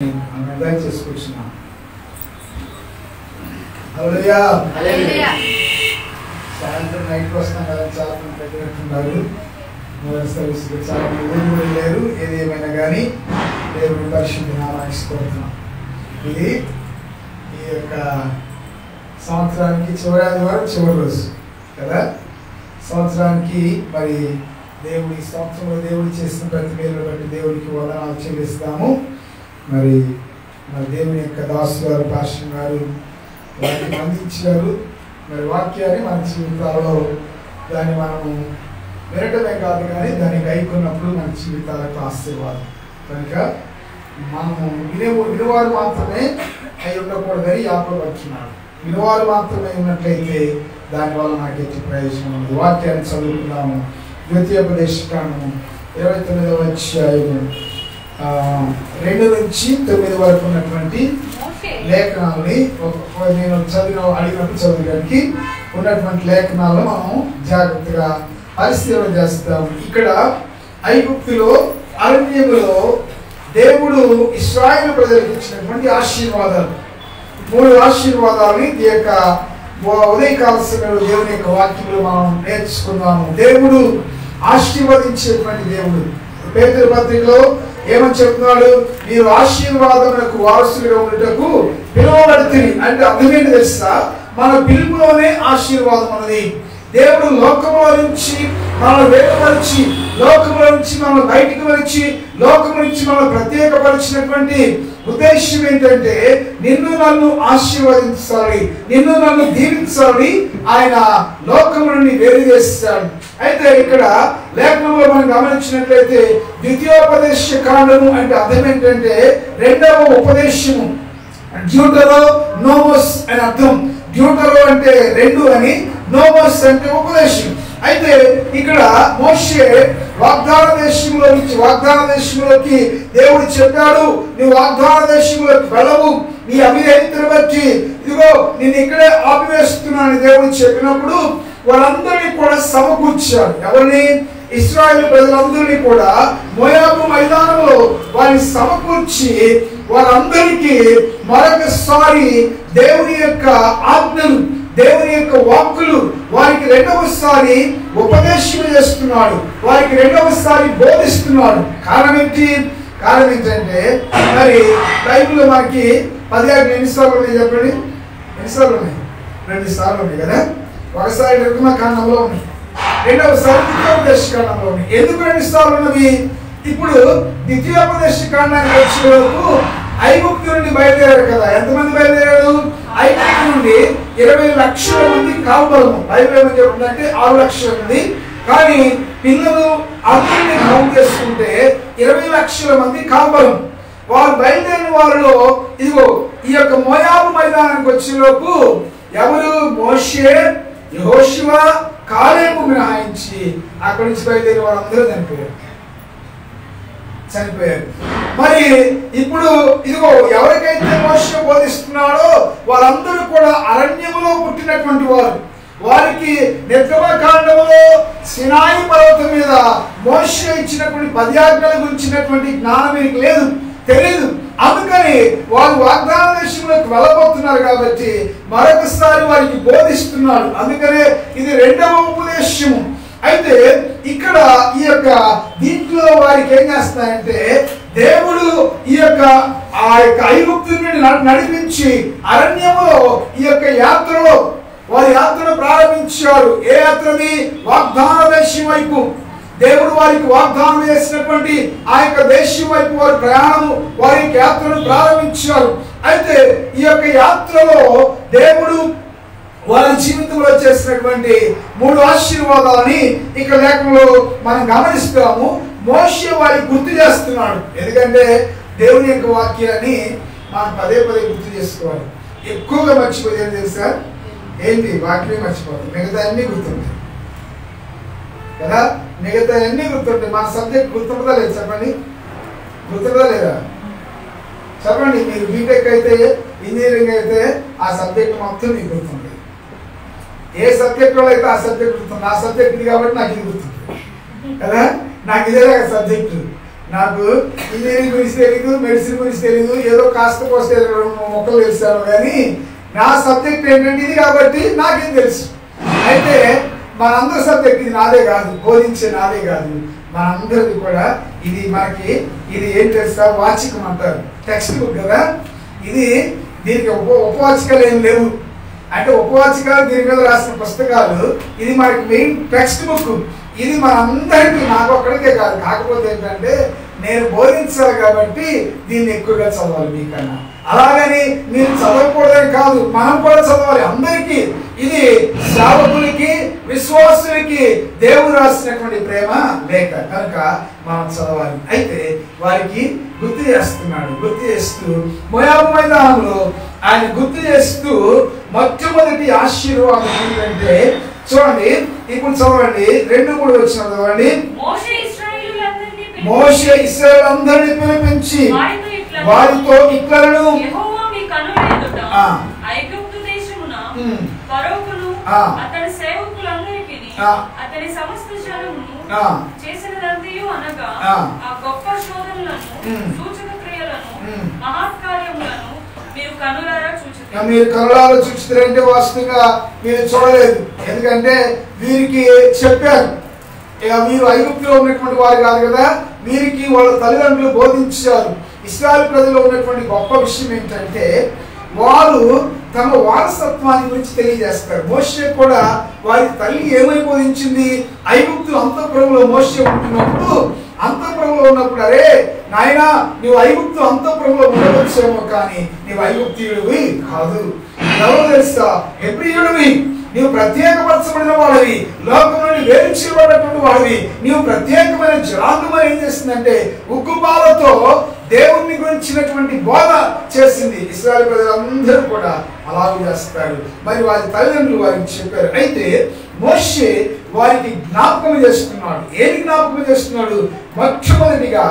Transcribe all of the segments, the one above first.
అర్థం చేసుకొచ్చున్నాం. హల్లెలూయా. సాయంత్రం నైట్ వస్తాం కదా, చాలా మంది పెట్టినట్టున్నారు. మొదటి సర్వీస్లో చాలా మంది లేరు. ఏది ఏమైనా కానీ దేవుని పరిశుద్ధ నామాన్ని కోరుతున్నాం. ఇది ఈ యొక్క సంవత్సరానికి చివరి ఆదివారం చివరి రోజు కదా. సంవత్సరానికి మరి దేవుడి సంవత్సరంలో దేవుడు చేసిన ప్రతి మేలు బట్టి దేవుడికి వందనాలు చెల్లిస్తాము. మరి దేవుని యొక్క దాసు గారు పాస్టర్ గారు వాటిని అందించారు. మరి వాక్యాన్ని మన జీవితాలలో దాన్ని మనము వినటమే కాదు కానీ దాన్ని గైకున్నప్పుడు మన జీవితాలకు ఆశీర్వాదం. కనుక మనము వినేవారు మాత్రమే అయి ఉండకూడదని యాకోబు అంటున్నాడు. వినేవారు మాత్రమే ఉన్నట్లయితే దానివల్ల నాకు ఎట్టి ప్రయోజనం ఉంది. వాక్యాన్ని చదువుకున్నాము. ద్వితీయోపదేశకాండము 29వ అధ్యాయము 2 నుంచి 9 వరకు ఉన్నటువంటి లేఖనాలని నేను అడిగినప్పుడు చదవడానికి ఉన్నటువంటి లేఖనాలను మనం జాగ్రత్తగా పరిశీలన చేస్తాం. ఇక్కడ ఐగుప్తులో అరణ్యములో దేవుడు ఇశ్రాయేలు ప్రజలకు ఇచ్చినటువంటి ఆశీర్వాదాలు, 3 ఆశీర్వాదాలని ఈ యొక్క ఉదయకాల సమయంలో దేవుని యొక్క వాక్యంలో మనం నేర్చుకున్నాము. దేవుడు ఆశీర్వదించేటువంటి దేవుడు. పేతురు పత్రికలో ఏమని చెప్తున్నాడు? మీరు ఆశీర్వాదములకు వారసులుగా ఉండటకు పిలువబడుతుంది అంటే అర్థం ఏంటి తెలుసా? మన పిలుపులోనే ఆశీర్వాదం ఉన్నది. దేవుడు లోకములో నుంచి మనల్ని వేరుపరిచి, లోకములో నుంచి మనల్ని బయటికి వచ్చి, లోకము నుంచి మనల్ని ప్రత్యేకపరిచినటువంటి ఉద్దేశం ఏంటంటే నిన్ను నన్ను ఆశీర్వదించాలి, నిన్ను నన్ను దీవించాలి. ఆయన లోకము నుండి వేరు చేస్తాడు. అయితే ఇక్కడ లేఖనంలో మనం గమనించినట్లయితే ద్వితీయోపదేశ కాండము అంటే అర్థం ఏంటంటే 2వ ఉపదేశము. డ్యూటరో నోమోస్ అని అర్థం. డ్యూటరో అంటే 2 అని, నోమోస్ అంటే ఉపదేశం. అయితే ఇక్కడ మోషే వాగ్దాన దేశంలోకి దేవుడు చెప్పాడు, నువ్వు వాగ్దాన దేశంలోకి వెళ్ళవు, నీ అవిధేయతను బట్టి ఇదిగో నేను ఇక్కడే ఆపివేస్తున్నాను దేవుడు చెప్పినప్పుడు వారందరినీ కూడా సమకూర్చాడు. ఎవరిని? ఇశ్రాయేలు ప్రజలందరినీ కూడా మోయాబు మైదానంలో వారిని సమకూర్చి వారందరికీ మరొకసారి దేవుని యొక్క ఆజ్ఞలు, దేవుని యొక్క వాక్కులు వారికి 2వసారి ఉపదేశం చేస్తున్నాడు, వారికి 2వసారి బోధిస్తున్నాడు. కారణం ఏంటంటే మరి బైబిల్లో మనకి 10 ఆజ్ఞలు ఎన్నిసార్లు ఉన్నాయి చెప్పండి? ఎన్నిసార్లు ఉన్నాయి? 2 సార్లు ఉన్నాయి కదా. ఒకసారి నిర్గమకాండంలో ఉన్నాయి, 2వసారి ద్వితీయోపదేశకాండంలో ఉన్నాయి. ఎందుకు 2 సార్లు ఉన్నవి? ఇప్పుడు ద్వితీయోపదేశకాండానికి వచ్చే వరకు ఐగుప్తు నుండి బయలుదేరారు కదా. ఎంతమంది బయలుదేరారు? ఐగుప్తు నుండి 20 లక్షల మంది కావబలము. బైబిల్ ఏమని చెప్తుందంటే 6 లక్షల మంది, కానీ పిల్లలు అందరినీ కౌంట్ చేసుకుంటే 20 లక్షల మంది కావబలం. వారు బయలుదేరిన వారిలో ఇదిగో ఈ యొక్క మోయాబు మైదానానికి వచ్చేలోపు ఎవరు? మోషే, యెహోషువ, కాలేబు మినహాయించి అక్కడి నుంచి బయలుదేరి వారందరూ చనిపోయారు. మరి ఇప్పుడు ఇదిగో ఎవరికైతే మోషే బోధిస్తున్నాడో వారందరూ కూడా అరణ్యములో పుట్టినటువంటి వారు. వారికి నిర్గమకాండములో సినాయి పర్వతం మీద మోషే ఇచ్చినటువంటి 10 ఆజ్ఞల గురించినటువంటి జ్ఞానం వీరికి లేదు, తెలియదు. అందుకని వారు వాగ్దాన దేశంలోకి వెళ్ళబోతున్నారు కాబట్టి మరొకసారి వారికి బోధిస్తున్నాడు. అందుకనే ఇది 2వ ఉపదేశము. అయితే ఇక్కడ ఈ యొక్క దీంట్లో వారికి ఏం చేస్తాయంటే దేవుడు ఈ యొక్క ఐగుప్తు నుండి నడిపించి అరణ్యములో ఈ యొక్క యాత్రలో వారి యాత్రను ప్రారంభించారు. ఏ యాత్రది? వాగ్దాన దేశం వైపు. దేవుడు వారికి వాగ్దానం చేసినటువంటి ఆ యొక్క దేశం వైపు వారి ప్రయాణము, వారి యాత్రను ప్రారంభించారు. అయితే ఈ యొక్క యాత్రలో దేవుడు వారి జీవితంలో చేసినటువంటి 3 ఆశీర్వాదాలని ఇక లేఖనంలో మనం గమనిస్తాము. మోషే వారికి గుర్తు చేస్తున్నాడు. ఎందుకంటే దేవుని యొక్క వాక్యాన్ని మనం పదే గుర్తు చేసుకోవాలి. ఎక్కువగా మర్చిపోయేది తెలుసా? ఏంటి? వాక్యమే మర్చిపోతుంది, మిగతా అన్నీ గుర్తుంటాయి కదా. మిగతా అన్నీ గుర్తుంటాయి. మన సబ్జెక్ట్ గుర్తుంటుందా లేదు చెప్పండి? గుర్తుంటుందా లేదా చెప్పండి? మీరు బీటెక్ అయితే, ఇంజనీరింగ్ అయితే ఆ సబ్జెక్ట్ మొత్తం మీకు గుర్తుంటుంది. ఏ సబ్జెక్ట్లో అయితే ఆ సబ్జెక్ట్ గుర్తుంది. ఆ సబ్జెక్ట్ ఇది కాబట్టి నాకు ఇది గుర్తుంది కదా. నాకు ఇదే సబ్జెక్టు నాకు ఇంజనీరింగ్ గురించి తెలీదు, మెడిసిన్ గురించి తెలీదు, ఏదో కాస్త కోస్తే మొక్కలు తెలుస్తాను, కానీ నా సబ్జెక్ట్ ఏంటంటే ఇది కాబట్టి నాకేం తెలుసు. అయితే మనందరి సబ్జెక్ట్ ఇది నాదే కాదు, బోధించే నాదే కాదు, మనందరిది కూడా ఇది. మనకి ఇది ఏం తెలుసా, వాచికం అంటారు, టెక్స్ట్ బుక్ కదా ఇది. దీనికి ఉపవాచికలు ఏం లేవు, అంటే ఉపవాచికలు దీని మీద రాసిన పుస్తకాలు. ఇది మనకి మెయిన్ టెక్స్ట్ బుక్. ఇది మనందరికీ, నాకు ఒక్కడికే కాదు. కాకపోతే ఏంటంటే నేను బోధించాలి కాబట్టి దీన్ని ఎక్కువగా చదవాలి మీకన్నా. అలాగని మీరు చదవకూడదని కాదు, మనం కూడా చదవాలి అందరికీ. ఇది సేవకులకి, విశ్వాసులకి దేవుడు రాసినటువంటి ప్రేమ లేఖ కనుక మనం చదవాలి. అయితే వారికి గుర్తు చేస్తున్నాడు, గుర్తు చేస్తూ మోయాబు మైదానంలో ఆయన గుర్తు చేస్తూ మొట్టమొదటి ఆశీర్వాదం ఏంటంటే చూడండి, ఇప్పుడు చదవండి 2-3 వచ్చిన చదవండి. మోషే ఇశ్రాయేలులందరినీ పిలిపించి వారితో ఇట్లను అతని సేవకులందరికీ అతని సమస్త జనమును చేసినదంతయు అనగా ఆ గొప్ప శోధనలను, సూచక క్రియలను, మహత్కార్యములను మీరు కనులారా చూచుతారంటే వాస్తవంగా మీరు చూడలేదు. ఎందుకంటే వీరికి చెప్పారు, ఇక మీరు ఐగుప్తులో ఉన్నటువంటి వారు కాదు కదా, వీరికి వాళ్ళ తల్లిదండ్రులు బోధించారు. ఇశ్రాయేలు ప్రజల్లో ఉన్నటువంటి గొప్ప విషయం ఏంటంటే వారు తమ వారసత్వాన్ని గురించి తెలియజేస్తారు. మోషే కూడా వారి తల్లి ఏమై బోధించింది, ఐగుప్తు అంతఃపురంలో మోషే ఉంటున్నప్పుడు, అంతఃపురంలో ఉన్నప్పుడు అరే నాయనా నువ్వు ఐగుప్తు అంతఃపురంలో ఉండవచ్చేమో కానీ నీవు ఐగుప్తీయుడివి కాదు, ఎవరు తెలుసా హెబ్రీయుడివి, నీవు ప్రత్యేకపరచబడిన వాడివి, లోకం నుండి వేరు చేయబడినటువంటి వాడివి, నీవు ప్రత్యేకమైన జనాంగం ఏం చేసిందంటే ఉక్కుపాలతో దేవుని గురించినటువంటి బోధ చేసింది. ఇశ్రాయేలు ప్రజలందరూ కూడా అలాగే చేస్తారు. మరి వారి తల్లిదండ్రులు వారికి చెప్పారు. అయితే మోషే వారికి జ్ఞాపకం చేస్తున్నాడు. ఏమి జ్ఞాపకం చేస్తున్నాడు? మొట్టమొదటిగా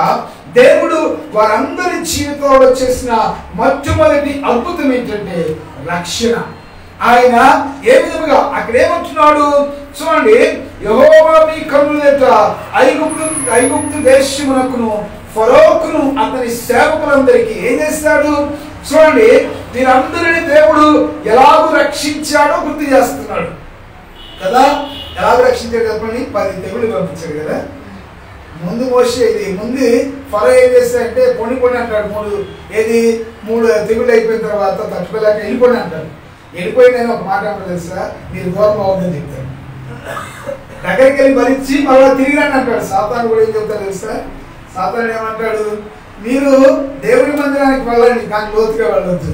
దేవుడు వారందరి జీవితంలో చేసిన మొట్టమొదటి అద్భుతం ఏంటంటే రక్షణ. ఆయన ఏ విధముగా అక్కడ ఏమంటున్నాడు చూడండి, యెహోవా మీ కన్నుల ఎదుట ఐగుప్తు దేశమునకును ఫరోకును అతని సేవకులందరికీ ఏం చేస్తాడు చూడండి, వీరందరినీ దేవుడు ఎలాగూ రక్షించాడో గుర్తు చేస్తున్నాడు కదా. ఎలాగో రక్షించాడు చెప్పండి, 10 తెగుళ్ళు పంపించాడు కదా. ముందు మోషే ఇది ముందు ఫరో ఏం చేస్తాడంటే పొండి అంటాడు. 3 తెగుళ్ళు అయిపోయిన తర్వాత తట్టుకోలేక వెళ్ళిపోయి అంటాడు. వెళ్ళిపోయి నేను ఒక మాట అంటాడు తెలుసా, మీరు దూరం అవుతుందని చెప్తాను. దగ్గరికి వెళ్ళి భరించి మళ్ళీ తిరిగి రండి అంటాడు. సాతాను కూడా ఏం చెప్తాడు తెలుసా, సాతాను ఏమంటాడు, మీరు దేవుని మందిరానికి వెళ్ళండి కానీ లోతుగా వెళ్ళొద్దు,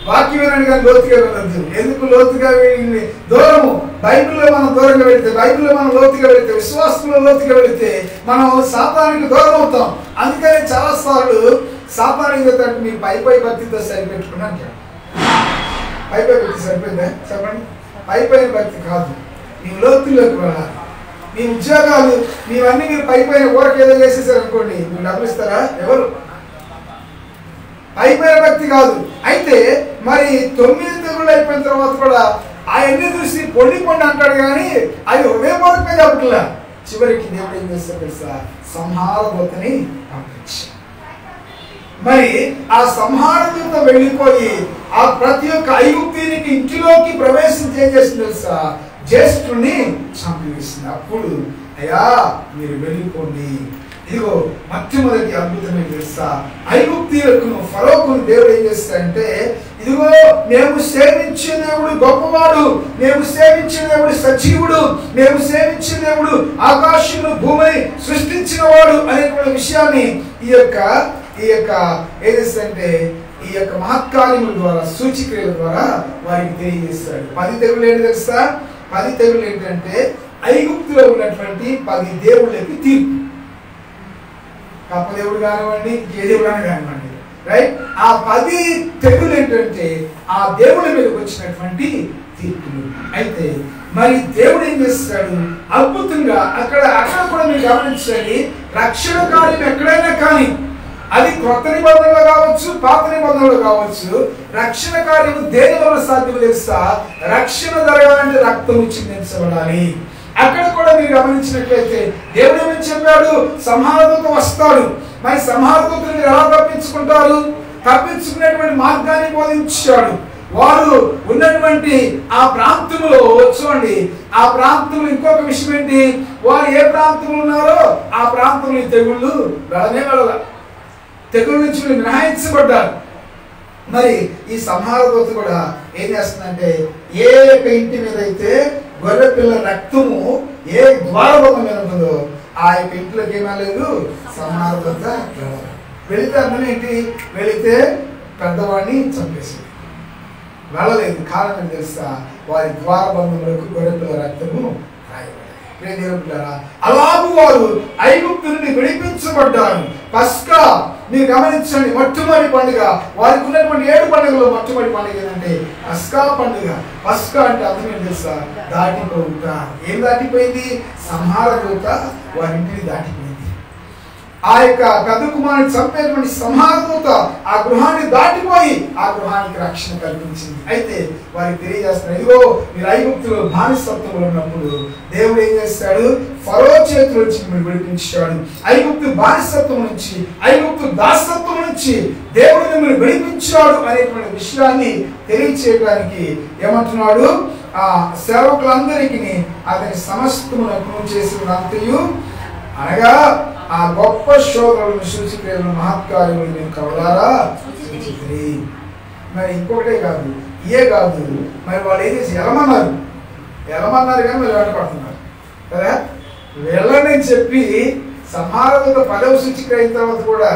వాక్యం వినండి కానీ లోతుగా వెళ్ళొద్దు. ఎందుకు లోతుగా వెళ్ళి దూరము, బైబిల్లో మనం దూరంగా వెళితే, బైబిల్లో మనం లోతుగా వెళితే, విశ్వాసంలో లోతుగా వెళితే మనం సాతానికి దూరం అవుతాం. అందుకని చాలా సార్లు సాతానికి చెప్తాడు మీరు పై భక్తితో సరిపెట్టుకుని అంటాడు. పై భక్తి సరిపోయిందా చెప్పండి? పైన భక్తి కాదు, నీ లోతుల్లోకి వెళ్ళాలి. మీ ఉద్యోగాలు మీవన్నీ మీరు పైన ఊరకి ఏదో చేసేసారు అనుకోండి, మీరు డబ్బులు ఇస్తారా? ఎవరు? పైన భక్తి కాదు. అయితే మరి 9 తెగుళ్ళు అయిపోయిన తర్వాత కూడా అవన్నీ చూసి పొండి అంటాడు కానీ అది హృదయపూర్వకంగా చెప్పట్లా. చివరికి దేవుడు ఏం చేస్తాడు తెలుసా, సంహార దూతని పంపించి మరి ఆ సంహార దూత వెళ్ళిపోయి ఆ ప్రతి ఒక్క ఐగుప్తీయునికి ఇంటిలోకి ప్రవేశించి ఏం చేస్తుంది తెలుసా, జ్యేష్ఠుడిని చంపివేసింది. అప్పుడు అయ్యా మీరు వెళ్ళిపోండి. ఇదిగో మొట్టమొదటి అద్భుతం ఏం తెలుసా, ఐగుప్తీయులకు ఫరోకును దేవుడు ఏం చేస్తాడంటే ఇదిగో మేము సేవించే దేవుడు గొప్పవాడు, మేము సేవించే దేవుడు సజీవుడు, మేము సేవించే దేవుడు ఆకాశమును భూమిని సృష్టించిన వాడు అనేటువంటి విషయాన్ని ఈ యొక్క ఏదంటే ఈ యొక్క మహత్కార్యముల ద్వారా సూచిక్రియల ద్వారా వారికి తెలియజేస్తాడు. 10 తెగుళ్ళు ఏంటి తెలుసా? 10 తెగుళ్ళు ఏంటంటే ఐగుప్తులో ఉన్నటువంటి 10 దేవుళ్ళకి తీర్పు. కప్పదేవుడు కానివ్వండి, ఏ దేవుడు కానివ్వండి, రైట్. ఆ 10 తెగులు ఏంటంటే ఆ దేవుడి మీదకి వచ్చినటువంటి తీర్పులు. అయితే మరి దేవుడు ఏం చేస్తాడు అద్భుతంగా అక్కడ కూడా మీరు గమనించండి, రక్షణ కార్యం ఎక్కడైనా కానీ అది కొత్త నిబంధనలు కావచ్చు, పాత నిబంధనలు కావచ్చు, రక్షణ కార్యము దేని వల్ల సాధ్యం తెలుసా, రక్షణ జరగాలంటే రక్తము చిందించబడాలి. అక్కడ కూడా మీరు గమనించినట్లయితే దేవుడు ఏమని చెప్పాడు, సంహారదూత వస్తాడు, మరి సంహారదూతలు ఎలా తప్పించుకుంటారు? తప్పించుకునేటువంటి మార్గాన్ని బోధించాడు. వారు ఉన్నటువంటి ఆ ప్రాంతంలో చూడండి, ఆ ప్రాంతంలో ఇంకొక విషయం ఏంటి, వారు ఏ ప్రాంతంలో ఉన్నారో ఆ ప్రాంతంలో తెగుళ్ళు వెళ్ళనే వెళ్ళాల, తెగుళ్ళ నుంచి మినహాయించబడ్డారు. మరి ఈ సంహారదూత కూడా ఏం చేస్తుందంటే, ఏ ఇంటి మీద అయితే గొర్రె పిల్ల రక్తము ఏ ద్వారబంధం మీద ఉంటుందో ఆ ఇంట్లోకి ఏమీ లేదు, సంహారదూత వెళితే అర్థం ఏంటి, వెళితే పెద్దవాడిని చంపేసింది. వెళ్ళలేదు. కారణం తెలుసా, వారి ద్వారబంధములకు గొర్రెపిల్ల రక్తము రాయబడింది. అలాగే వారు ఐగుప్తు నుండి విడిపించబడ్డారు. పస్కా మీరు గమనించండి, మొట్టమొదటి పండుగ, వారికి ఉన్నటువంటి 7 పండుగలో మొట్టమొదటి పండుగ ఏంటంటే పస్కా పండుగ. పస్కా అంటే అర్థం ఏం తెలుసా, దాటిపోవుట. ఏం దాటిపోయింది? సంహారదూత వారి ఇంటిని దాటిపోయింది. ఆ యొక్క పెద్ద కుమారుని చంపేటువంటి సంహారదూత ఆ గృహాన్ని దాటిపోయి ఆ గృహానికి రక్షణ కల్పించింది. అయితే వారికి తెలియజేస్తున్నారు, ఇదిగో మీరు ఐగుప్తులో బానిసత్వంలో ఉన్నప్పుడు దేవుడు ఏం చేస్తాడు, ఫరో చేతుల నుంచి మీరు విడిపించాడు. ఐగుప్తు బానిసత్వం నుంచి, ఐగుప్తు దాసత్వం నుంచి దేవుడు మిమ్మల్ని విడిపించాడు అనేటువంటి విషయాన్ని తెలియచేయడానికి ఏమంటున్నాడు, ఆ సేవకులందరికీ అతని సమస్తమును చేసినంతయు అనగా ఆ గొప్ప శోధనలను సూచిక్రియలను మహత్కార్యములు నేను కవలారా చూచితిని. మరి ఇంకొకటే కాదు, ఇయే కాదు, మరి వాళ్ళు ఏం చేసి వెళ్ళమన్నారు కానీ వాళ్ళు వెంటపడుతున్నారు కదా. వెళ్ళని చెప్పి సంహారదూత 10వ సూచిక్రియ అయిన తర్వాత కూడా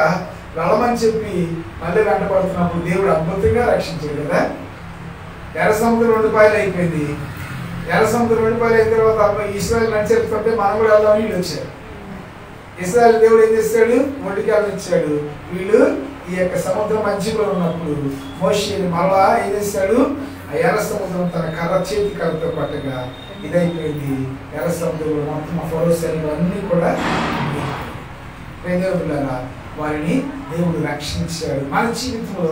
వెళ్ళమని చెప్పి మళ్ళీ వెంటపడుతున్నప్పుడు దేవుడు అద్భుతంగా రక్షించాడు కదా. ఎర్ర సముద్రం 2 పాయలు అయిపోయింది. ఎర్ర సముద్రం 2 పాయలు అయిన తర్వాత ఇశ్రాయేలు నడిచేస్తుంటే మనం కూడా వెళ్దామని వీళ్ళు వచ్చారు. ఇశ్రాయేలు దేవుడు ఏం చేస్తాడు, ఒంటికాలను ఇచ్చాడు. వీళ్ళు ఈ యొక్క సముద్రం మధ్యలో ఉన్నప్పుడు మోషేని మళ్ళా ఏం చేస్తాడు, ఆ ఎర్ర సముద్రం తన చేతి కర్రతో పట్టగా ఇదైపోయింది. ఎర్ర సముద్రంలో మొత్తం ఫరో సైన్యం అన్నీ కూడా వారిని దేవుడు రక్షించాడు. మన జీవితంలో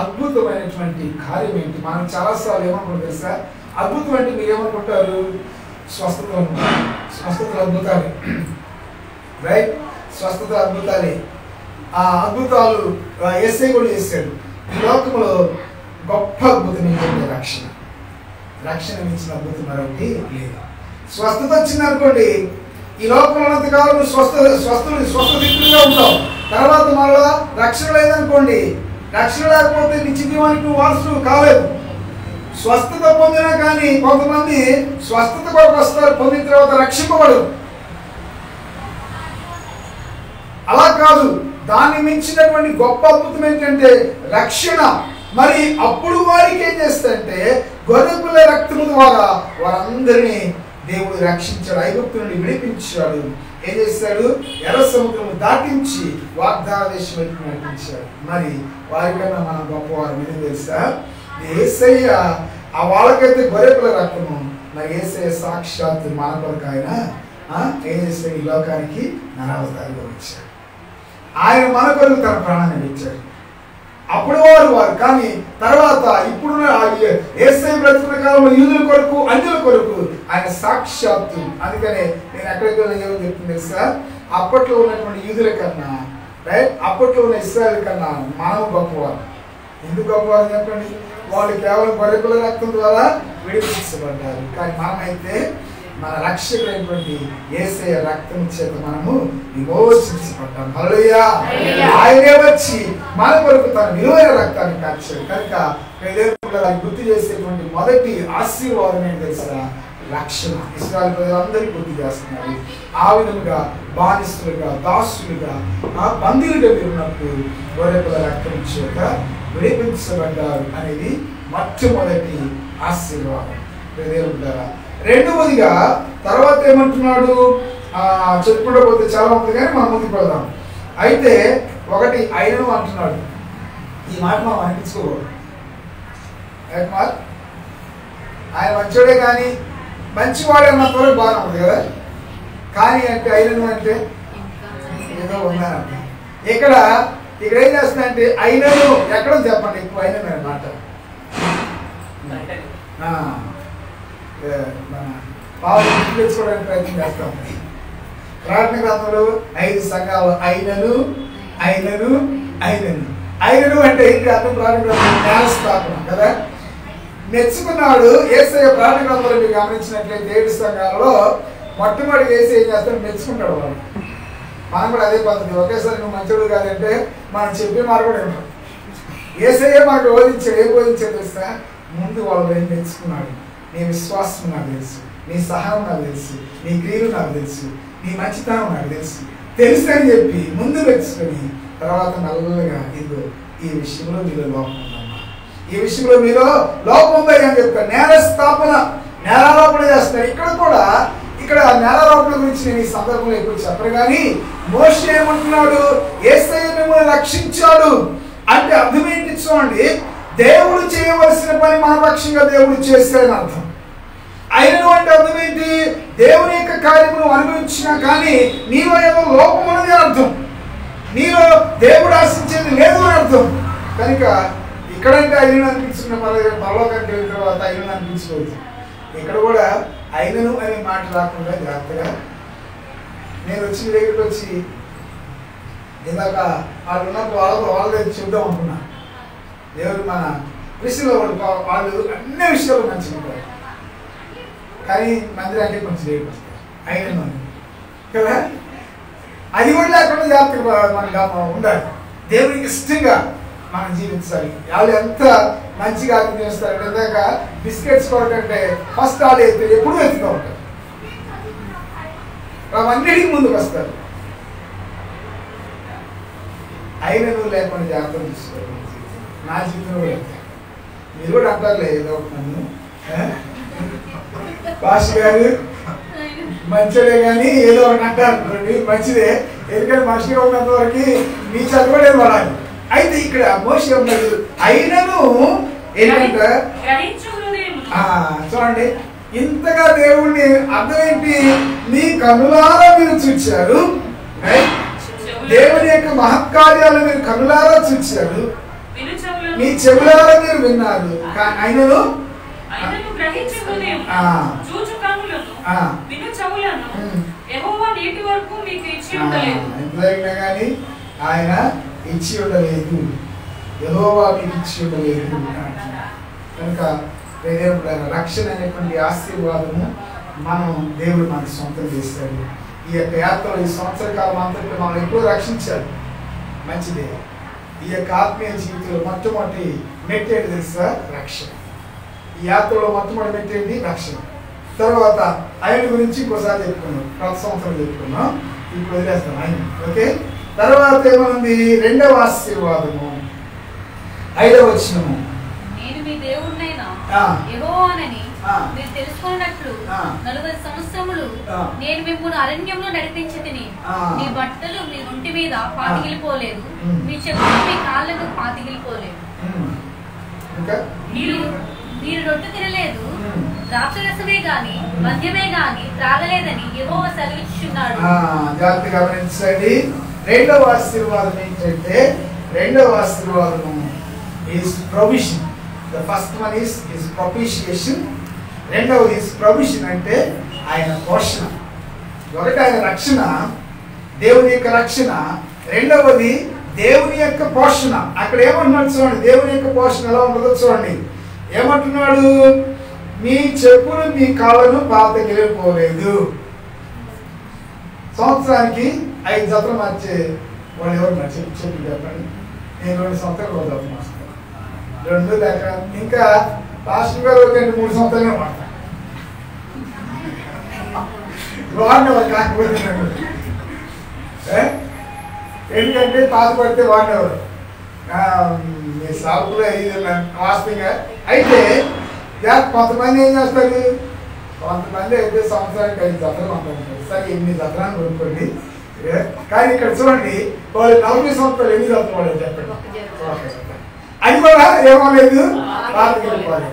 అద్భుతమైనటువంటి కార్యం ఏంటి? మనం చాలాసార్లు ఏమనుకుంటారు తెలుసా, అద్భుతం అంటే మీరు ఏమనుకుంటారు, స్వస్థతలు అద్భుతాలు, రైట్? స్వస్థత అద్భుతాలే. ఆ అద్భుతాలు యేసయ్య కూడా చేశాడు. ఈ లోకంలో గొప్ప అద్భుతం ఏంటంటే రక్షణ మించిన అద్భుతం మరొకటి లేదు. స్వస్థత వచ్చింది అనుకోండి, ఈ లోకంలో ఉన్నంతకాలం నువ్వు స్వస్థతిగా ఉంటావు. తర్వాత మళ్ళా రక్షణ లేదనుకోండి, రక్షణ లేకపోతే నిత్య జీవానికి నువ్వు వారసుడు కాలేదు. స్వస్థత పొందినా కానీ కొంతమంది స్వస్థత కొరకు వస్తారు, పొందిన తర్వాత రక్షింపబడరు. అలా కాదు, దాన్ని మించినటువంటి గొప్ప అద్భుతం ఏంటంటే రక్షణ. మరి అప్పుడు వారికి ఏం చేస్తాడంటే గొర్రెపిల్ల రక్తము ద్వారా వారందరినీ దేవుడు రక్షించాడు, ఐగుప్తు నుండి విడిపించాడు. ఏం చేస్తాడు, ఎర్ర సముద్రము దాటించి వాగ్దాన దేశం వైపు నడిపించాడు. మరి వారికన్నా మనం గొప్పవారు మీద తెలుసా, యేసయ్య ఆ వాళ్ళకైతే గొర్రెపిల్ల రక్తము, మరి యేసయ్య సాక్షాత్తు మన కొరకు ఆయన ఏం చేస్తాడు, ఈ లోకానికి నరావతారిగా వచ్చాడు. ఆయన మన కొరకు తన ప్రాణాన్ని ఇచ్చాడు. అప్పుడు వారు కానీ తర్వాత ఇప్పుడున్న యేసయ్య బ్రతుకున్న కాలంలో యూదుల కొరకు అన్యుల కొరకు ఆయన సాక్షాత్తు. అందుకనే నేను ఎక్కడికి వెళ్ళేమో చెప్తుంది తెలుసా, అప్పట్లో ఉన్నటువంటి యూదుల కన్నా, రైట్, అప్పట్లో ఉన్న ఇశ్రాయేల్ కన్నా మనం గొప్పవారు. ఎందుకు గొప్పవారు చెప్పండి, వాళ్ళు కేవలం గొర్రెపిల్ల రక్తం ద్వారా విడిపించబడ్డారు. కానీ మనమైతే మన రక్షకుడైనటువంటి యేసయ్య రక్తం చేత మనము విమోచించబడ్డాం. హల్లెలూయా. ఆయనే వచ్చి మన కొరకు తన విలువైన రక్తాన్ని కార్చాడు. కనుక గుర్తు చేసేటువంటి మొదటి ఆశీర్వాదం ఏంటి తెలుసా, రక్షణ. ఇశ్రాయేలు ప్రజలందరికీ గుర్తు చేస్తున్నారు. ఆ విధంగా బానిసలుగా, దాసులుగా, బందీలుగా ఉన్నప్పుడు గొర్రెపిల్ల రక్తం చేత విడిపించబడ్డారు అనేది మొట్టమొదటి ఆశీర్వాదం. రెండవదిగా తర్వాత ఏమంటున్నాడు, చెప్పుకుంటూ పోతే చాలా ఉంది కానీ మనం ముందుకు వెళ్దాం. అయితే ఒకటి ఆయనను అంటున్నాడు. ఈ మాట మనం అనిపించుకోకూడదు. ఆయన మంచోడే కానీ మంచివాడే అన్నంత వరకు బాగా ఉంది కదా. కానీ అంటే ఆయనను అంటే ఏదో ఉన్నానంటే ఇక్కడ ఏం చేస్తున్నా అంటే ఆయనను ఎక్కడ చెప్పండి, ఎక్కువ అయిన మాట మన పావులు తెచ్చుకోవడానికి ప్రయత్నం చేస్తాం. ప్రార్థన గ్రంథంలో 5 సంఘాలు అయినను అయినను అయినను అయినను అంటే ఇంకా అర్థం ప్రారంభం జ్ఞానస్థాపన కదా. మెచ్చుకున్నాడు యేసయ్య ప్రార్థన గ్రంథంలో మీరు గమనించినట్లయితే 7 సంఘాలలో మొట్టమొదటి యేసయ్య ఏం చేస్తాడు, మెచ్చుకుంటాడు వాళ్ళు. మనం కూడా అదే పద్ధతి. ఒకేసారి నువ్వు మంచోడు కాదంటే మనం చెప్పే మాట కూడా వింటాం. యేసయ్య మాకు బోధించాడు. ఏం బోధించాడు తెలుసా? ముందు వాళ్ళు ఏం మెచ్చుకున్నాడు. నీ విశ్వాసం నాకు తెలుసు, నీ సహనం నాకు తెలుసు, నీ క్రియలు నాకు తెలుసు, నీ మంచితనం నాకు తెలుసు అని చెప్పి ముందు మెచ్చుకొని తర్వాత నల్లగా ఇదిగో ఈ విషయంలో మీలో లోపం ఉందమ్మా, ఈ విషయంలో మీలో లోపం ఉందని అని చెప్తారు. నేరారోపణ చేస్తున్నారు. ఇక్కడ నేరారోపణ గురించి నేను ఈ సందర్భంలో ఎక్కువ చెప్పను. కానీ మోషే ఏమంటున్నాడు, యేసయ్య మిమ్మల్ని రక్షించాడు అంటే అర్థం ఏంటి చూడండి. దేవుడు చేయవలసిన పని మన పక్షంగా దేవుడు చేస్తాడని అర్థం. అయినను అంటే అర్థం ఏంటి, దేవుని యొక్క కార్యమును అనుభవించినా కానీ నీలో ఏదో లోపం ఉన్నది అర్థం, నీలో దేవుడు ఆశించేది లేదు అని అర్థం. కనుక ఇక్కడంటే అయినను అనిపించుకున్న పరలోకానికి వెళ్ళిన తర్వాత అయినను అనిపించుకోవచ్చు. ఇక్కడ కూడా అయినను అనే మాట రాకుండా జాగ్రత్తగా. నేను వచ్చి దగ్గరికి వచ్చి ఇందాక వాళ్ళు ఉన్నప్పుడు వాళ్ళ చెప్దాం అనుకున్నా. దేవుడు మన విషయంలో వాళ్ళు అన్ని విషయాలు మంచిగా ఉంటారు, కానీ మందిరానికి కొంచెం లేట్ వస్తారు. అయినను కదా, అది కూడా లేకుండా జాగ్రత్తగా మనం ఉండాలి. దేవునికి ఇష్టంగా మనం జీవించాలి. వాళ్ళు ఎంత మంచిగా చేస్తారు. ఇందాక బిస్కెట్స్ కొరకంటే ఫస్ట్ వాళ్ళు ఎప్పుడు వెళ్తూ ఉంటారు, అవన్నిటికీ ముందుకు వస్తారు. అయినను లేకుండా జాగ్రత్త తీసుకోవాలి. నా జీవితంలో కూడా మీరు కూడా అంటారులే ఏదో నన్ను భాష గారు మంచిదే కానీ ఏదో ఒకటి అంటారు మంచిదే, ఎందుకంటే మనిషిగా ఉన్నంత వరకు మీ చదువుడే పడాలి. అయితే ఇక్కడ మోషే ఉన్నది అయినను ఏంటంటే చూడండి, ఇంతగా దేవుణ్ణి అర్థం ఏంటి, మీ కనులారా మీరు చూచారు, దేవుని యొక్క మహత్కార్యాలు మీరు కనులారా చూచారు, మీ చెవులారా మీరు విన్నారు. అయినను కానీ ఆయన ఇచ్చి ఉండలేదు, యెహోవా మీకు ఇచ్చి ఉండలేదు. కనుక రక్షణ అనేటువంటి ఆశీర్వాదము మనం దేవుడు మనకు సొంతం చేస్తాడు. ఈ యొక్క యాత్రలో ఈ సంవత్సర కాలం అంతట్లో మనం ఎప్పుడు రక్షించాలి, మంచిదే. ఈ యొక్క ఆత్మీయ జీవితంలో మొట్టమొదటి మెట్టేది తెలుసా, రక్షణ. ఈ యాత్రలో మొట్టమొదటి మెట్టేది రక్షణ. తర్వాత ఆయన గురించి ఇంకోసారి చెప్పుకున్నాం, ప్రతి సంవత్సరం చెప్పుకున్నాం, ఇప్పుడు వదిలేస్తాం ఆయన. ఓకే, తర్వాత ఏమనుంది, రెండవ ఆశీర్వాదము 5వ వచనము, నేను మీ దేవుడినైనా యెహోవానని మీరు తెలుసుకున్నట్లు 40 సంవత్సరములు నేను మిమ్మల్ని అరణ్యంలో నడిపించితిని. మీ బట్టలు మీ ఒంటి మీద పాతికిలిపోలేదు, మీ చెప్పులు మీ కాళ్ళకు పాతికిలిపోలేదు. మీరు రొట్టె తినలేదు, ద్రాక్షరసమే గాని మద్యమే గాని త్రాగలేదని యెహోవా సెలవిచ్చుచున్నాడు. జాగ్రత్తగా గమనించండి. రెండవ ఆశీర్వాదం ఏంటంటే, రెండవ ఆశీర్వాదము is provision. The first one is propitiation. రెండవది is provision అంటే ఆయన పోషణ. ఒకటి ఆయన రక్షణ, దేవుని యొక్క రక్షణ. రెండవది దేవుని యొక్క పోషణ. అక్కడ ఏమంటున్నాడు చూడండి, దేవుని యొక్క పోషణ ఎలా ఉంటుందో చూడండి. ఏమంటున్నాడు, మీ చెప్పులు మీ కాళ్ళను పాతగిలిపోలేదు. సంవత్సరానికి 5 జతలు మార్చే వాళ్ళు ఎవరు మరి చెప్పి చెప్పండి. నేను 2 సంవత్సరాలు ఒక జత మార్చుతాను, 2 లేక ఇంకా పాస్టర్ గారు 2-3 సంవత్సరాలు వాడతాను. వాడినవారు కాకపోతే ఎందుకంటే పాత పడితే వాడినవారు మీ సాగులో వాస్తవంగా. అయితే కొంతమంది ఏం చేస్తారు, కొంతమంది అయితే సంవత్సరానికి 5 జతలు కొంటారు. సరే 8 జతలను కొనుక్కోండి. కానీ ఇక్కడ చూడండి, వాళ్ళు 40 సంవత్సరాలు 8 జతలు వాళ్ళు చెప్పండి. అది కూడా ఏమో లేదు, పాతకి వెళ్ళిపోవాలి.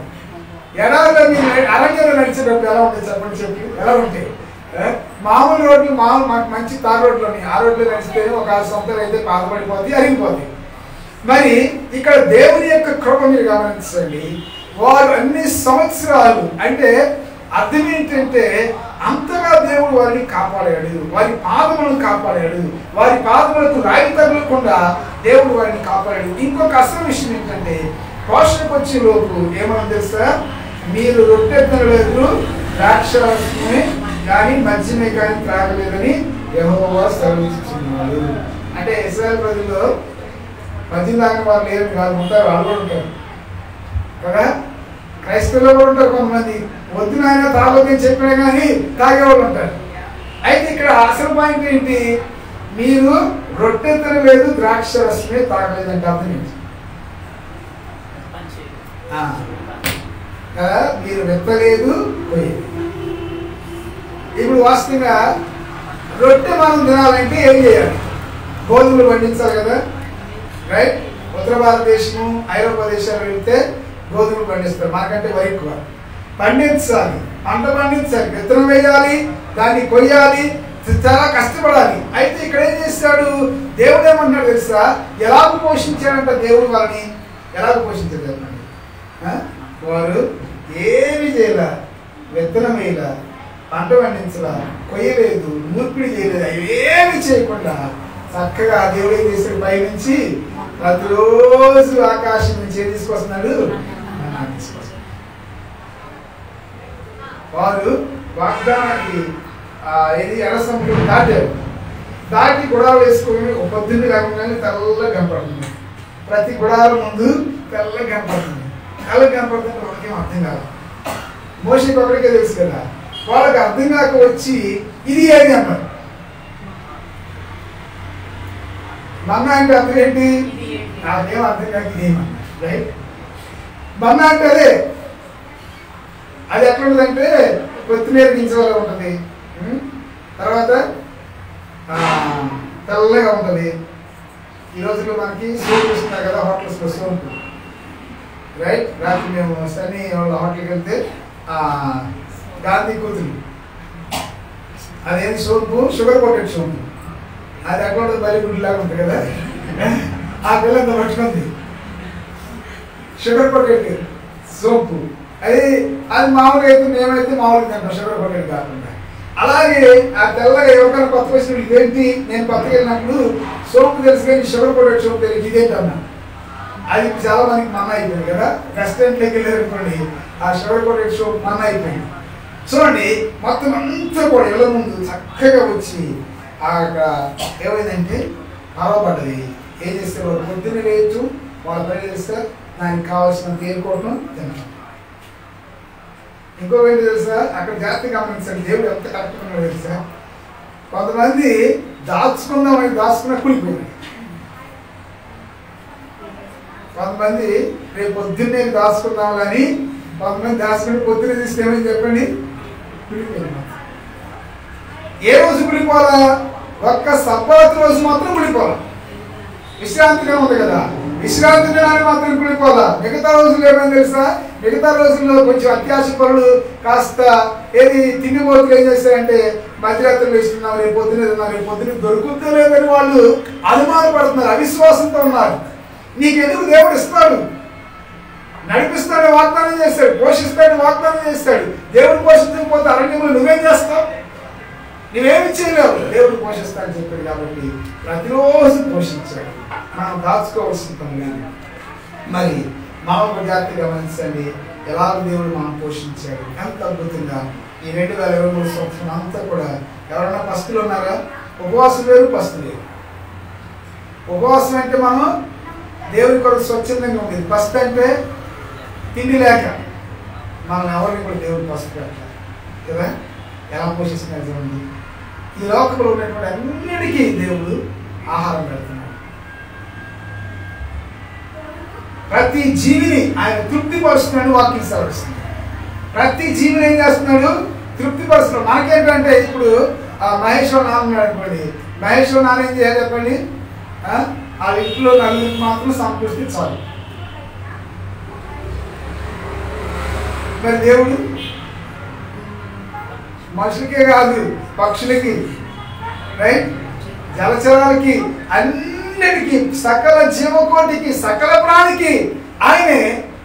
ఎడారిలో మీరు అరణ్యంలో నడిచేటప్పుడు ఎలా ఉంటుంది చెప్పి ఎలా ఉంటాయి. మామూలు రోడ్లు మాకు మంచి తార్ రోడ్లు ఉన్నాయి, ఆ రోడ్లు నడిచితే ఒక 6 సంవత్సరాలు అయితే పాతపడిపోతుంది, అరిగిపోతుంది. మరి ఇక్కడ దేవుని యొక్క కృప మీరు గమనించండి. వారు అన్ని సంవత్సరాలు అంటే అర్థం ఏంటంటే అంతగా దేవుడు వారిని కాపాడాడు, వారి పాదములను కాపాడాడు, వారి పాదములకు రాయి తగలకుండా దేవుడు వారిని కాపాడాడు. ఇంకొక అసలు విషయం ఏంటంటే పోషణకు వచ్చే లోపు ఏమని తెలుసా, మీరు రొట్టె తినలేదు, ద్రాక్షరసమే కానీ మద్యమే కానీ త్రాగలేదని యెహోవా సెలవిస్తున్నాడు. అంటే ఇశ్రాయేలు ప్రజల్లో మద్యం తాగిన వారు లేరు కాదు, ఉంటారు, వాళ్ళు కూడా ఉంటారు కదా. క్రైస్తవులు కూడా ఉంటారు కొంతమంది, వద్దు నాయన తాగొద్దని చెప్పినా కానీ తాగేవాళ్ళు ఉంటారు. అయితే ఇక్కడ అసలు పాయింట్ ఏంటి, మీరు రొట్టె తినలేదు, ద్రాక్షరసమే తాగలేదంటే అర్థం ఏంటి కదా, మీరు వెత్తలేదు పోయేది. ఇప్పుడు వాస్తవంగా రొట్టె మనం తినాలంటే ఏం చేయాలి, గోధుమలు పండించాలి కదా, రైట్. ఉత్తర భారతదేశం, ఐరోపా దేశాలు వెళ్తే గోధుమలు పండిస్తారు, మనకంటే వరి ఎక్కువ. పండించాలి, పంట పండించాలి, విత్తనం వేయాలి, దాన్ని కొయ్యాలి, చాలా కష్టపడాలి. అయితే ఇక్కడ ఏం చేస్తాడు దేవుడు, ఏమన్నాడు తెలుసా, ఎలాగ పోషించాడంట దేవుడు వాళ్ళని, ఎలాగ పోషించాడు చెప్పండి. వారు ఏమి చేయాల, విత్తనం వేయలా, పంట పండించలా, కొయ్యలేదు, నూర్పిడి చేయలేదు, ఏమి చేయకుండా చక్కగా దేవుడు ఏం చేశాడు, పై నుంచి ప్రతిరోజు ఆకాశం నుంచి ఏం తీసుకొస్తున్నాడు, తీసుకొస్తున్నాడు. వారు వాగ్దానానికి ఇది ఎర్ర సముద్రం దాటారు, దాటి గుడాలు వేసుకొని ఒక పొద్దున్న కాకుండా తెల్లగా కనపడుతుంది, ప్రతి గుడాల ముందు తెల్లగా కనపడుతుంది. తెల్లగా కనపడుతుంది, ఒకరికేం అర్థం కాదు, మోషేకి ఒకరికే తెలుసు కదా. వాళ్ళకి అర్థం కాక వచ్చి ఇది ఏది అన్నారు. మన్నా అంటే అర్థం ఏంటి, నాకేం అర్థం కాక ఇదేమన్నా, రైట్. మన్నా అంటే అదే, అది ఎట్లా ఉంటుందంటే కొత్తిమీర గింజల ఉంటుంది, తర్వాత తెల్లగా ఉంటుంది. ఈ రోజుల్లో మనకి సోపు ఇస్తున్నారు కదా హోటల్స్లో, సోపు, రైట్. రాత్రి మేము సన్నీ వాళ్ళ హోటల్కి వెళ్తే గాంధీ కూతురు, అదేంటి సోపు, షుగర్ కోటెడ్ సోపు, అది ఎట్లా ఉంటుంది, బలి గుడ్లాగా ఉంటుంది కదా, ఆ పిల్లంతా పట్టుకుంది షుగర్ కోటెడ్ సోపు. అది మామూలుగా అయితే మేమైతే మామూలుగా తింటాం, షుగర్ కోటెడ్ కాకుండా. అలాగే ఆ తెల్లగా ఎవరికైనా కొత్త వచ్చినప్పుడు ఇదేంటి, నేను కొత్తగా వెళ్ళినప్పుడు సోపు తెలుసు కానీ షుగర్ కోటెడ్ సోపు తెలియదు, ఇదేంటి అన్నా. అది చాలా మందికి మన్న అయిపోయింది కదా, రెస్టారెంట్లోకి వెళ్ళారనుకోండి ఆ షుగర్ కోటెడ్ సోప్ మన్న అయిపోయింది. చూడండి మొత్తం అంతా కూడా ఇళ్ళ ముందు చక్కగా వచ్చి ఏమైందంటే పర్వపడ్డది. ఏం చేస్తే వాళ్ళు పొద్దున్న వేయచ్చు, వాళ్ళ పని చేస్తే దానికి కావాల్సిన తేరుకోవటం తినటం. ఇంకొక ఏంటి తెలుసా, అక్కడ జాగ్రత్తగా గమనించండి, దేవుడు ఎంత కరెక్ట్గా ఉన్నాడు తెలుసా. కొంతమంది దాచుకుందామని దాచుకున్న కూలిపోయింది, కొంతమంది రేపు పొద్దున్నే దాచుకుందాం కానీ కొంతమంది దాచుకుని పొద్దున్నే తీస్తే ఏమని చెప్పండి కూలిపోయింది. ఏ రోజు కూలిపోవాలా, ఒక్క సబ్బాతు రోజు మాత్రం కూలిపోవాలా. విశ్రాంతిగా ఉంది కదా, విశ్రాంతి దినాన్ని మాత్రం కూలిపోవాలా. మిగతా రోజులు ఏమైంది తెలుసా, మిగతా రోజుల్లో కొంచెం అత్యాశ పరులు కాస్త ఏది తిండిపోతులు ఏం చేస్తారంటే మధ్యరాత్రులు ఇస్తున్నాం, రేపు పొద్దున తిన్నాం, రేపు పొద్దున దొరుకుతుందో లేదని వాళ్ళు అనుమానపడుతున్నారు, అవిశ్వాసంతో ఉన్నారు. నీకెందుకు దేవుడు ఇస్తాడు, నడిపిస్తాడు, వాగ్దానం చేస్తాడు, పోషిస్తాడు, వాగ్దానం చేస్తాడు. దేవుడు పోషించకపోతే అరణ్యంలో నువ్వేం చేస్తావు, నువ్వేమి చేయలేవు, దేవుడు పోషిస్తాడని చెప్పాడు. కాబట్టి ప్రతిరోజు పోషించాడు, మనం దాచుకోవాల్సిన పని లేదు. మరి మామూలు జాగ్రత్తగా గమనించండి, ఎలాగ దేవుడు మనం పోషించాడు, ఎంత అద్భుతంగా. ఈ 2023 సంవత్సరం అంతా కూడా ఎవరైనా పస్తులు ఉన్నారా, ఉపవాసం లేరు, పస్తు లేరు. ఉపవాసం అంటే మనం దేవుని కొరకు స్వచ్ఛందంగా ఉండేది, పస్తు అంటే తిండి లేక మనం ఎవరిని కూడా దేవుడు పస్తు పెట్టాలి కదా. ఎలా పోషిస్తున్నారు చూడండి, ఈ లోకంలో ఉన్నటువంటి అన్నిటికీ దేవుడు ఆహారం పెడుతున్నాడు. ప్రతి జీవిని ఆయన తృప్తిపరుస్తున్నాడు, వాక్యం సెలవిస్తుంది. ప్రతి జీవిని ఏం చేస్తున్నాడు, తృప్తిపరుస్తున్నాడు. మనకేంటంటే ఇప్పుడు మహేశ్వర నాన్న ఉన్నాడు అనుకోండి, మహేశ్వర నాన్న ఏం చేయాలి చెప్పండి, ఆ ఇంట్లో నలుగురికి మాత్రం సంతృష్టి చాలు. మరి దేవుడు మనుషులకే కాదు, పక్షులకి, రైట్, జలచరాలకి, అన్నిటికీ, సకల జీవకోటికి, సకల ప్రాణికి ఆయనే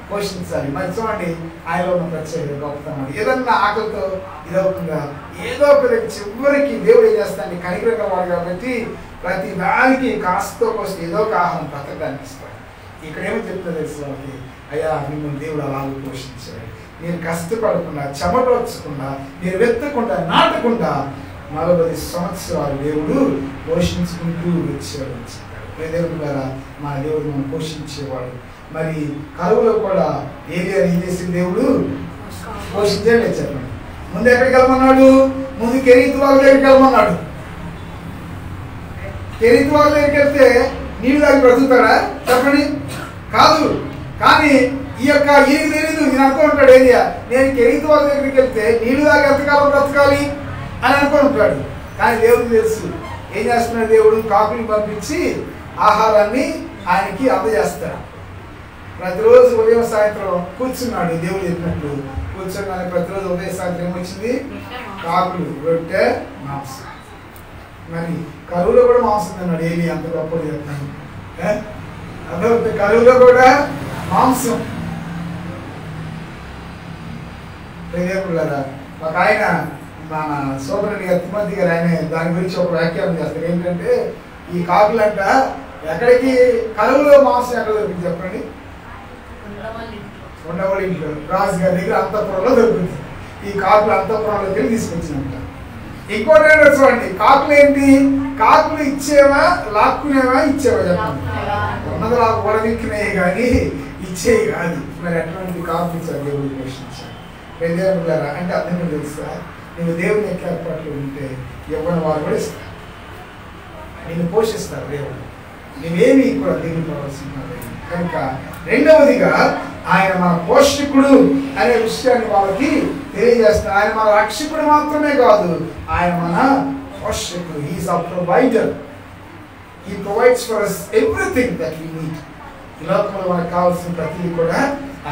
పోషించాలి. తీర్చాలి. మరి చూడండి ఆయనలో ఉన్న ప్రత్యేక గొప్పతనం. ఏదన్నా ఆకలితో ఇదవుతుందా, ఏదో ఒకటి చివరికి దేవుడు ఏం చేస్తాడు, కనికరంగా వాడు కాబట్టి ప్రతి దానికి కాస్తో కోస్తే ఏదో ఒక ఆహారం బ్రతకడానికి ఇస్తాడు. ఇక్కడేమో చెప్తుందో తెలుసు వాళ్ళకి, అయ్యా మిమ్మల్ని దేవుడు అలాగే పోషించాడు. మీరు కష్టపడకుండా, చెమటొచ్చకుండా, మీరు వెతకుండా, నాటకుండా 40 సంవత్సరాలు దేవుడు పోషించుకుంటూ వచ్చాడు. దేవుడు ద్వారా మన దేవుడు మనం పోషించేవాడు. మరి కరువులో కూడా ఏలియా ఏం చేసిన దేవుడు పోషించాడు. చెప్పండి, ముందు ఎక్కడికి వెళ్ళమన్నాడు? ముందు కెరీతు వాళ్ళ దగ్గరికి వెళ్ళమన్నాడు. కెరీతు వాళ్ళ దగ్గరికి వెళ్తే నీళ్ళు దాకా బ్రతుకుతాడా చెప్పండి? కాదు. కానీ ఈయనకు తెలియదు, నేను అనుకుంటాడు ఏరియా, నేను కెరీతు వాళ్ళ దగ్గరికి వెళ్తే నీళ్ళు దాకా ఎంతకాలం బ్రతకాలి అని అనుకుంటాడు. కానీ దేవుడికి తెలుసు. ఏం చేస్తున్నాడు దేవుడు? కాకుని పంపించి ఆహారాన్ని ఆయనకి అందజేస్తాడు. ప్రతిరోజు ఉదయం సాయంత్రం కూర్చున్నాడు దేవుడు చెప్పినట్టు. కూర్చోగానే ప్రతిరోజు ఉదయం సాయంత్రం ఏమొచ్చింది? కాకులు, రొట్టె, మాంసం. మరి కరువులో కూడా మాంసం తిన్నాడు. ఏమి అంత గొప్పది చెప్తాను. అదే కరువులో కూడా మాంసం. ఒక ఆయన మన సోదరుడి గారు తిమ్మతి గారు ఆయన దాని గురించి ఒక వ్యాఖ్యానం చేస్తారు. ఏంటంటే ఈ కాకులంట ఎక్కడికి కరువులో మాంసం ఎక్కడ దొరుకుతుంది చెప్పండి? ఉండవాళ్ళ ఇంట్లో, రాజు గారి దగ్గర అంతఃపురంలో దొరుకుతుంది. ఈ కాకులు అంతఃపురంలోకి వెళ్ళి తీసుకొచ్చినట్ట. ఇంకోటి ఏంటో చూడండి, కాకులు ఏంటి? కాకులు ఇచ్చేవా లాక్కునేవా? ఇచ్చేవా చెప్పండి? ఉన్నది నాకు వడదిక్కినాయి కానీ ఇచ్చేవి కాదు. మరి అటువంటి కాకులు ఇచ్చారు దేవుడు పోషించారు. పెద్దగారా అంటే అర్థం తెలుసా? నువ్వు దేవుని యొక్క ఏర్పాట్లు ఉంటే ఎవరిని వారు కూడా ఇస్తారు, నేను పోషిస్తారు దేవుడు. నువ్వేమి కూడా దేవుని కావాల్సిన కనుక రెండవదిగా ఆయన మన పోషకుడు అనే విషయాన్ని వాళ్ళకి తెలియజేస్తున్నారు. ఆయన మన రక్షకుడు మాత్రమే కాదు, ఆయన మన పోషకుడు. He's our provider. He provides for us everything that we need. ఈ లోకంలో మనకు కావాల్సిన ప్రతిదీ కూడా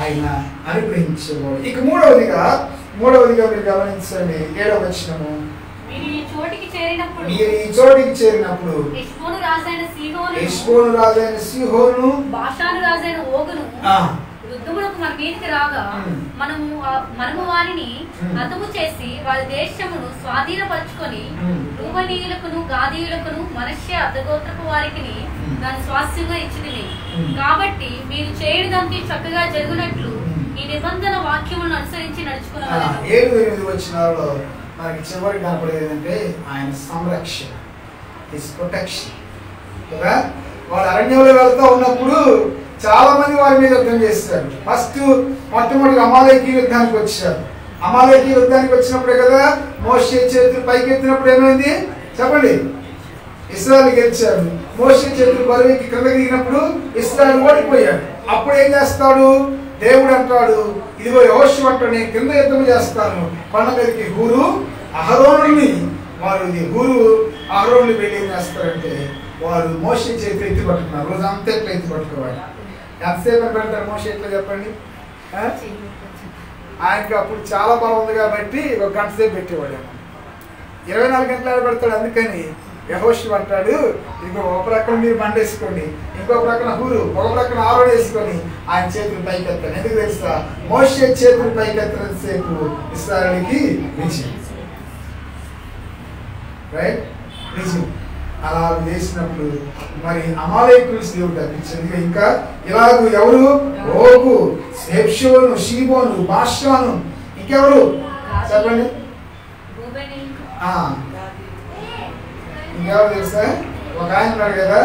ఆయన అనుగ్రహించేవాడు. ఇక మూడవదిగా మీరు గమనించండి 7వ వచనము. మీరు ఈ చోటికి చేరినప్పుడు హెష్బోను రాజైన సీహోను బాషాను రాజైన ఓగును యుద్ధములకు మన మీదకి రాగా మనము వారిని హతము చేసి వారి దేశమును స్వాధీనపరుచుకొని రూబనీయులకును గాదీయులకును మనష్య అర్ధగోత్రపు వారికి దాని స్వాస్థ్యంగా ఇచ్చినవి. కాబట్టి మీరు చేయడానికి చక్కగా జరుగునట్లు ఈ నిబంధన వాక్యములను అనుసరించి నడుచుకున్నారు. 7-8 వచనాల్లో మనకి చివరి కనపడేది ఏంటంటే ఆయన సంరక్షణ, హిస్ ప్రొటెక్షన్ కదా. వాళ్ళు అరణ్యంలో వెళ్తూ ఉన్నప్పుడు చాలా మంది వారి మీద యుద్ధం చేస్తారు. మొట్టమొదటి అమాలేకీ యుద్ధానికి వచ్చారు. అమాలేకీ యుద్ధానికి వచ్చినప్పుడే కదా మోషే చేతులు పైకి ఎత్తినప్పుడు ఏమైంది చెప్పండి? ఇశ్రాయేలు గెలిచారు. మోషే చేతులు బరువుకి కిందకి దిగినప్పుడు ఇశ్రాయేలు ఓడిపోయాడు. అప్పుడు ఏం చేస్తాడు దేవుడు? అంటాడు, ఇదిగో యెహోషువ అంటాడు, నేను కింద యుద్ధం చేస్తాను. కొండ మీదకి హూరు అహరోనుని వెళ్ళి ఏం చేస్తారంటే వారు మోషే చేతులు ఎత్తి పట్టుకున్నారు. రోజు అంతా ఎట్లా ఎత్తి పట్టుకోవాలి? ఎంతసేపు పెడతారు మోషే ఎట్లా చెప్పండి? ఆయనకి అప్పుడు చాలా బలం ఉంది కాబట్టి 1 గంట సేపు పెట్టేవాడు. 24 గంటలు పెడతాడు. అందుకని యెహోషువ అంటాడు, ఇంకో ఒక ప్రక్కన మీరు బండేసుకోండి, ఇంకో ప్రక్కన హూరు, ఒక ప్రక్కన ఆరోడు వేసుకొని ఆయన చేతులు పైకెత్తాడు. ఎందుకు తెలుసా? మోషే చేతులు పైకెత్తసేపు ఇశ్రాయేలుకి విజయం. రైట్, విజయం. అలా చేసినప్పుడు మరి అమాలేకులు దేవుడు తప్పించింది. ఇంకా ఇలాగూ ఎవరు? ఓగు, హెష్బోను, షీబోను, బాషాను, ఇంకెవరు చెప్పండి? ఇంకెవరు తెలుసా? ఒక ఆయన ఉన్నాడు కదా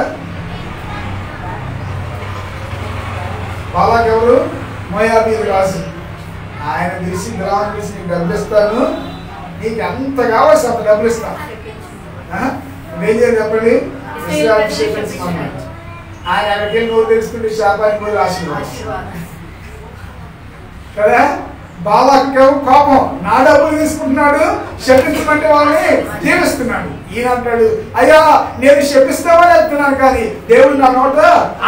బాలాక్, ఎవరు? మోయాబీయుల రాజు. ఆయన తెలిసి గ్రామం తెలిసి నీకు డబ్బులు ఇస్తాను, నీకు ఎంత కావాల్సి అంత డబ్బులు ఇస్తాను. ఏం చేయాలి చెప్పండి? ఆయన అక్కడికి నువ్వు తెలుసుకుంటే శాపానికి కూడా ఆశీర్వాదం కదా. బాలాకు కోపం, నా డబ్బులు తీసుకుంటున్నాడు, శపించమంటే వాళ్ళని జీవిస్తున్నాడు. ఈయన అంటాడు, అయ్యా నేను శపిస్తామని చెప్తున్నాను కానీ దేవుడు నా నోట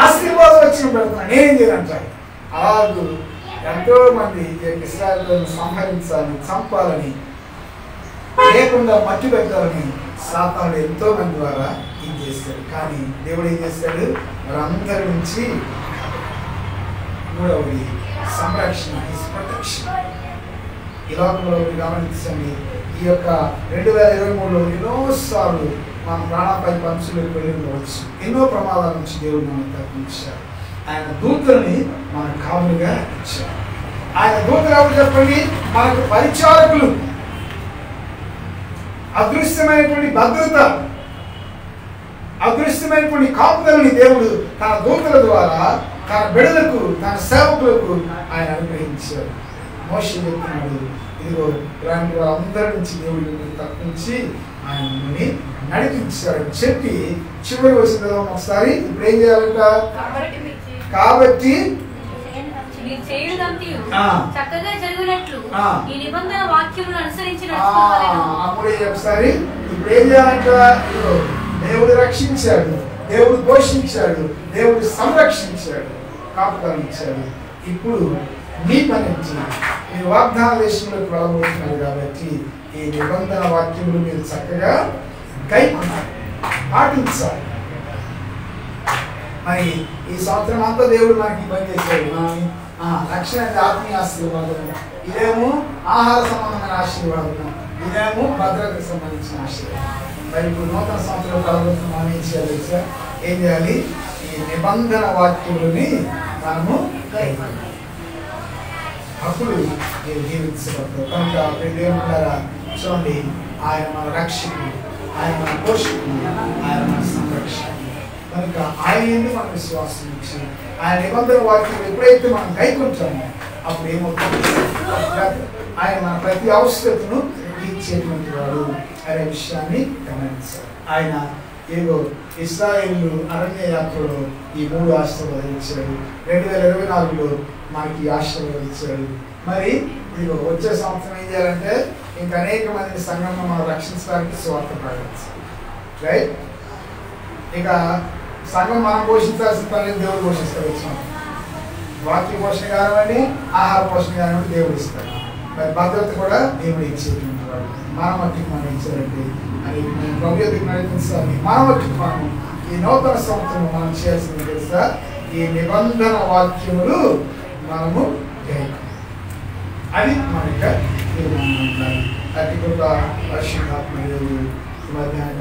ఆశీర్వాదం వచ్చి పెడుతున్నాను, నేనేం చేయాలంటాడు. అలాగూ ఎంతో మంది ఇశ్రాయేలును సంహరించాలని, చంపాలని, లేకుండా మట్టి పెట్టాలని సాతానుడు ఎంతో మంది ద్వారా ఇది చేశాడు. కానీ దేవుడు ఏం చేశాడు? వారందరి నుంచి మూడవది సంరక్షణ, ప్రొటెక్షన్. ఈ లోకంలో గమనించండి, ఈ యొక్క 2023లో ఎన్నోసార్లు మన ప్రాణాపై పంచులకు వెళ్ళి ఉండవచ్చు. ఎన్నో ప్రమాదాల నుంచి దేవుడు మనకు తప్పించారు. ఆయన దూతల్ని మన కాములుగా ఇచ్చారు. ఆయన దూతలు ఎవరు చెప్పండి? మనకు పరిచారకులు. అదృశ్యమైనటువంటి భద్రత, అదృశ్యమైనటువంటి కాపుదలని దేవుడు తన దూతల ద్వారా తన బిడ్డలకు, తన సేవకులకు ఆయన అనుగ్రహించారు. మోషే చెప్తున్నాడు, ఇదిగో ఇలాంటి వారందరి నుంచి దేవుడిని తప్పించి ఆయన మిమ్మల్ని నడిపించాడు చెప్పి చివరి వచ్చిన కదా ఒకసారి. ఇప్పుడు ఏం చేయాలంట? కాబట్టి చక్కగా జరిగినట్లు ఈ నిబంధన వాక్యములను అనుసరించి ఒకసారి. ఇప్పుడు ఏం చేయాలంట? దేవుడు రక్షించాడు, దేవుడు పోషించాడు, దేవుడు సంరక్షించాడు, కాపుదలను ఇచ్చాడు. ఇప్పుడు మీ పని మీరు వాగ్దాన దేశంలోకి వెళ్ళబోతున్నారు కాబట్టి ఈ నిబంధన వాక్యములు మీరు చక్కగా గైకొనాలి, పాటించాలి. మరి ఈ సంవత్సరం అంతా దేవుడు మనకి పని చేశాడు. రక్షణ ఆత్మీయ ఆశీర్వాదం, ఇదేమో ఆహార సంబంధమైన ఆశీర్వాదం, ఇదేమో భద్రతకు సంబంధించిన ఆశీర్వాదం. మరి ఇప్పుడు నూతన సంవత్సరం కలగొస్తున్న మనం ఏం చేయాలి సార్? ఏం చేయాలి? ఈ నిబంధన వాక్యములని మనము గైకొనాలి. అప్పుడు మీరు జీవించబడతారు. కనుక దేవుడారా చూడండి, ఆయన మన రక్షకుడు, ఆయన మన పోషకుడు, ఆయన మన సంరక్షకుడు. కనుక ఆయన ఎందుకు మన విశ్వాసం ఇచ్చి ఆయన నిబంధన వాక్యం ఎప్పుడైతే మనం గైకొంటామో అప్పుడు ఏమవుతుంది? ఆయన మన ప్రతి అవసరతను తీర్చేటువంటి వాడు అనే విషయాన్ని గమనించాలి. ఆయన ఏదో ఇశ్రాయేలు అరణ్య యాత్రలో ఈ 3 ఆశీర్వాదాలు ఇచ్చాడు. 2024లో మనకి ఆశీర్వాదాలు ఇచ్చాడు. మరి ఇదిగో వచ్చే సంవత్సరం ఏం చేయాలంటే ఇంకా అనేక మంది సంఘంలో మనం రక్షించడానికి స్వార్థ ప్రకటించాలి. రైట్? ఇక సంఘం మనం పోషించాల్సిన పని దేవుడు పోషిస్తాడు. వాక్య పోషణ కానివ్వండి, ఆహార పోషణ కానివ్వండి దేవుడు ఇస్తాడు. మరి భద్రత కూడా దేవుడు ఇచ్చేటువంటి వాడు. మన మట్టికి మనం ఇచ్చారండి అని ప్రభుత్వం నడిపించాలి. మన మట్టికి మనం ఈ నూతన సంవత్సరం మనం చేయాల్సింది తెలుసా? ఈ నిబంధన వాక్యములు మనము అది మనకి తీర్మానం. అతి గొప్ప పరిశుద్ధాత్మ మధ్యాహ్న